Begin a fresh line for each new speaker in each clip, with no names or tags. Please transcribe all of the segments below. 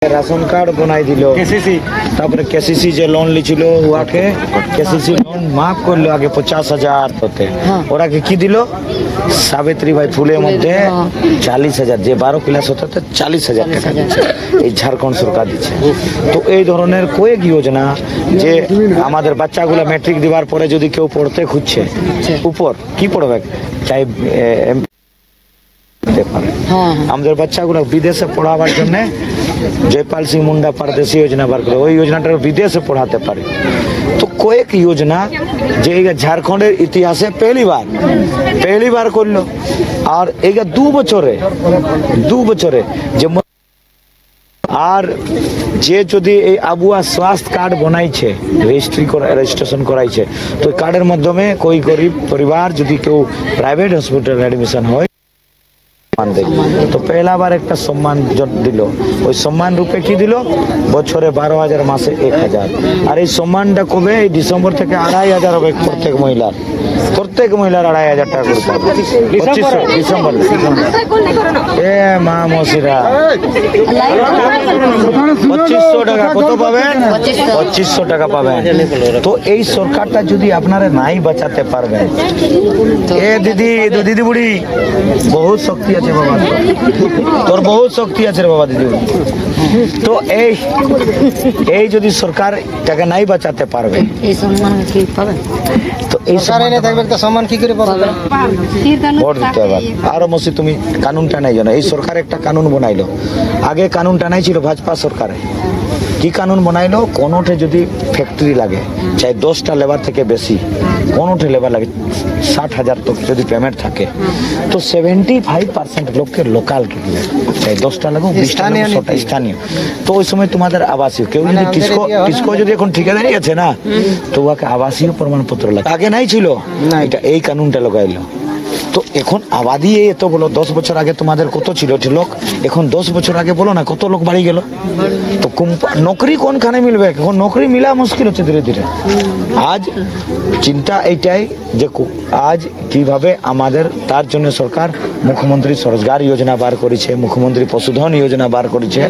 Ration card बनाई दिल KCC जे loan लिखिल उहाके KCC loan माफ करलो आगे 50,000 होते ओरा के की दिल सावित्री भाई फुले मध्य 40,000 जे 12 क्लास होते 40,000 টাকা দিচ্ছে এই ঝাড়খণ্ড সরকার দিচ্ছে। তো এই ধরনের কয়েক যোজনা যে আমাদের বাচ্চাগুলো ম্যাট্রিক দেওয়ার পরে যদি কেউ পড়তে খুঁজছে উপর কি পড়বে চাই আমাদের বাচ্চাগুলো বিদেশে পড়াবার জন্য जयपाल सिंह मुंडा परदेशी योजना बार करे ওই योजनाটা বিদেশে পড়াতে পারে। তো কয়েক योजना যে ঝাড়খণ্ডের ইতিহাসে पहली बार করলো আর এইটা 2 বছরে যে আর যে যদি এই আবুয়া স্বাস্থ্য কার্ড বানাইছে রেজিস্ট্রেশন করাইছে তো কার্ডের মাধ্যমে कोई गरीब परिवार যদি কেউ প্রাইভেট হসপিটাল এডমিশন হয় तो पहला बार एक सम्मान दिल ওই सम्मान रूपे की दिल बछरे 12,000 मासे 1,000 और এই সম্মানটা কবে এই ডিসেম্বর থেকে 2,500 হবে প্রত্যেক মহিলার 2,500 টাকা করে পাবে 25 ডিসেম্বর এ মা মসিরা 2500 টাকা কত পাবেন 2500 টাকা পাবেন। তো এই সরকারটা যদি আপনারা নাই বাঁচাতে পারবেন এ দিদি বুড়ি বহুত শক্তি আছে বাবা তোর বহুত শক্তি আছে রে বাবা দিদি। তো এই যদি সরকার টাকা নাই বাঁচাতে পারবে এই সম্মান কি পাবে তো এই সরকার এনে থাকবে তো সম্মান কি করে পাবে ভোট দিতে হবে। আর মসি তুমি কানুনটা নাই জানো এই সরকার একটা কানুন বানাইলো আগে কানুনটা নাই ছিল ভাজপা সরকারে কি কানুন বানাইলো কোনোটে যদি ফ্যাক্টরি লাগে চাই 10টা লেবার থেকে বেশি কোনোটে লেবার লাগে 60,000 তক যদি পেমেন্ট থাকে তো 75% লোককে লোকাল কে দিবে চাই 10টা লাগো 20টা স্থানীয়। তো ওই সময় তোমাদের আবাসীয় কেউ যদি টিসকো যদি এখন ঠিকাদারি আছে না তো ওকে আবাসীয় প্রমাণপত্র লাগে আগে নাই ছিল না এটা এই কানুনটা লাগাইলো। তো এখন আবাদি এত বলো 10 বছর আগে তোমাদের কত ছিল লোক এখন 10 বছর আগে বলো না কত লোক বাড়ি গেল। তো নকরি কোনখানে মিলবে এখন নকরি মিলা মুশকিল হচ্ছে ধীরে ধীরে। আজ চিন্তা এইটাই যে আজ কিভাবে আমাদের তার জন্য সরকার মুখ্যমন্ত্রী স্বরোজগার যোজনা বার করেছে মুখ্যমন্ত্রী পশুধন যোজনা বার করেছে।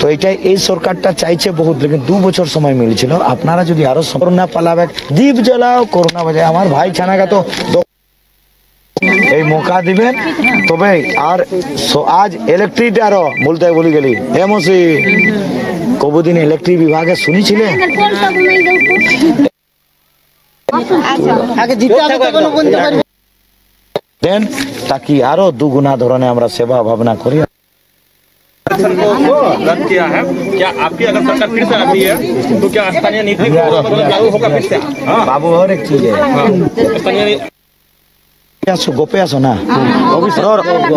তো এটাই এই সরকারটা চাইছে বহুত লেকিন 2 বছর সময় মিলেছিল আপনারা যদি আরো করোনা পালাবে দীপ জ্বালাও করোনা বাজে আমার ভাই ছানাগা তো এই মৌকা দিবেন তবে আর আজ ইলেকট্রিক আরো বলতে বলি গেলি এমসি কবদিন ইলেকট্রিক বিভাগে শুনেছিলে দেন তাকি আরো দুগুণা ধরনের আমরা সেবা ভাবনা করি।
रद्द किया है क्या आपकी अगर सरकार फिर से आती है तो क्या स्थानीय नीति लागू होगा फिर से
बाबू और एक चीज है स्थानीय গোপে আসো না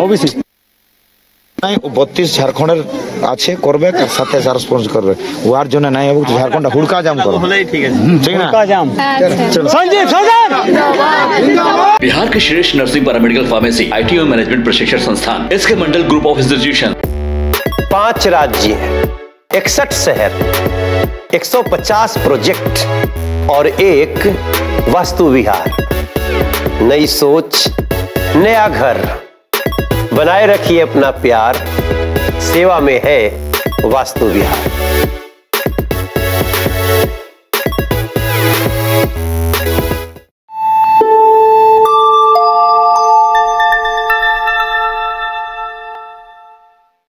ওবিসি 32 ঝাড়খণ্ডের আছে করবে সাথে রেসপন্স করবে ওর জন্য নাই হবে ঝাড়খণ্ড হুড়কা জাম করো হলেই ঠিক আছে ঠিক না হুড়কা জাম संजीव सौजन
बिहार के श्रेष्ठ नर्सिंग पैरामेडिकल फार्मेसी आईटी और मैनेजमेंट प्रशिक्षण संस्थान इसके मंडल ग्रुप ऑफ इंस्टीट्यूशन
5 राज्य 61 शहर 150 प्रोजेक्ट और एक वास्तु विहार। नई सोच नया घर बनाए रखिए अपना प्यार सेवा में है वास्तु विहार।